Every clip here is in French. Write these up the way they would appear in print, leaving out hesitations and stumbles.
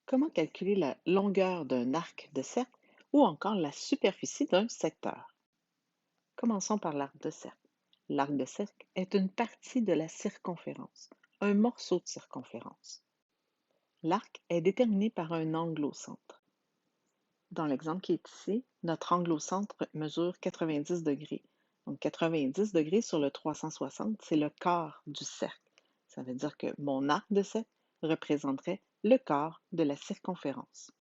Comment calculer la longueur d'un arc de cercle ou encore la superficie d'un secteur? Commençons par l'arc de cercle. L'arc de cercle est une partie de la circonférence, un morceau de circonférence. L'arc est déterminé par un angle au centre. Dans l'exemple qui est ici, notre angle au centre mesure 90 degrés. Donc 90 degrés sur le 360, c'est le quart du cercle. Ça veut dire que mon arc de cercle représenterait le quart de la circonférence.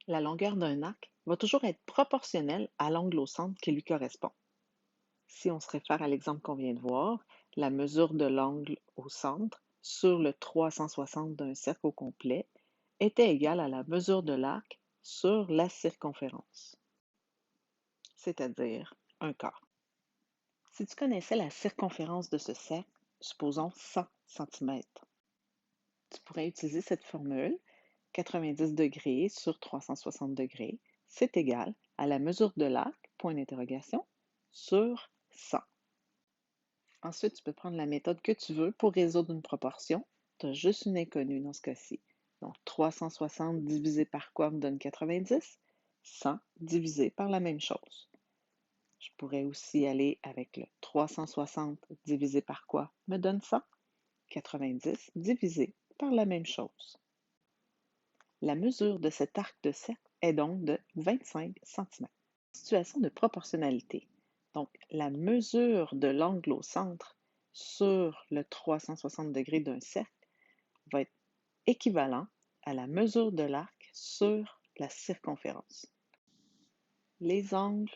La longueur d'un arc va toujours être proportionnelle à l'angle au centre qui lui correspond. Si on se réfère à l'exemple qu'on vient de voir, la mesure de l'angle au centre sur le 360 d'un cercle au complet était égale à la mesure de l'arc sur la circonférence, c'est-à-dire un quart. Si tu connaissais la circonférence de ce cercle, supposons 100 cm, tu pourrais utiliser cette formule 90 degrés sur 360 degrés, c'est égal à la mesure de l'arc, point d'interrogation, sur 100. Ensuite, tu peux prendre la méthode que tu veux pour résoudre une proportion. Tu as juste une inconnue dans ce cas-ci. Donc, 360 divisé par quoi me donne 90? 100 divisé par la même chose. Je pourrais aussi aller avec le 360 divisé par quoi me donne 100? 90 divisé par la même chose. La mesure de cet arc de cercle est donc de 25 cm. Situation de proportionnalité. Donc, la mesure de l'angle au centre sur le 360 degrés d'un cercle va être équivalent à la mesure de l'arc sur la circonférence. Les angles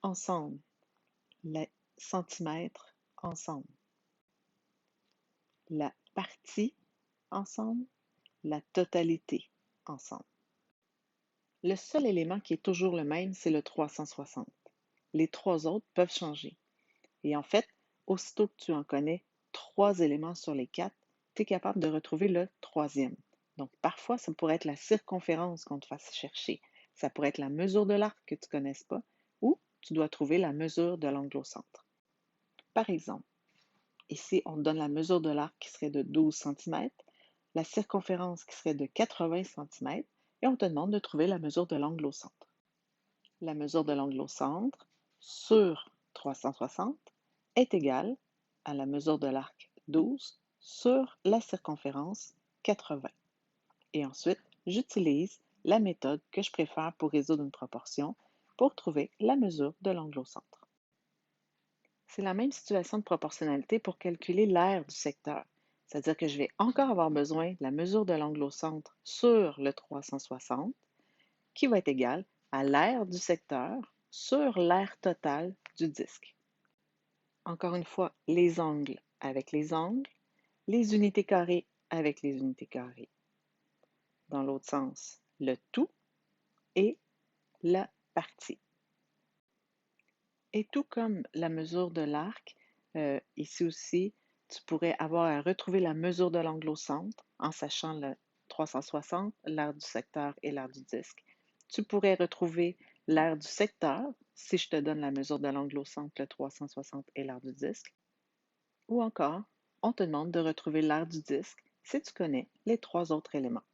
ensemble, les centimètres ensemble, la partie ensemble, la totalité ensemble. Le seul élément qui est toujours le même, c'est le 360. Les trois autres peuvent changer. Et en fait, aussitôt que tu en connais trois éléments sur les quatre, tu es capable de retrouver le troisième. Donc, parfois, ça pourrait être la circonférence qu'on te fasse chercher. Ça pourrait être la mesure de l'arc que tu ne connaisses pas, ou tu dois trouver la mesure de l'angle au centre. Par exemple, ici, on te donne la mesure de l'arc qui serait de 12 cm, la circonférence qui serait de 80 cm, et on te demande de trouver la mesure de l'angle au centre. La mesure de l'angle au centre sur 360 est égale à la mesure de l'arc 12 sur la circonférence 80. Et ensuite, j'utilise la méthode que je préfère pour résoudre une proportion pour trouver la mesure de l'angle au centre. C'est la même situation de proportionnalité pour calculer l'aire du secteur. C'est-à-dire que je vais encore avoir besoin de la mesure de l'angle au centre sur le 360 qui va être égale à l'aire du secteur sur l'aire totale du disque. Encore une fois, les angles avec les angles, les unités carrées avec les unités carrées. Dans l'autre sens, le tout et la partie. Et tout comme la mesure de l'arc, ici aussi, tu pourrais avoir à retrouver la mesure de l'angle au centre en sachant le 360, l'aire du secteur et l'aire du disque. Tu pourrais retrouver l'aire du secteur si je te donne la mesure de l'angle au centre, le 360 et l'aire du disque. Ou encore, on te demande de retrouver l'aire du disque si tu connais les trois autres éléments.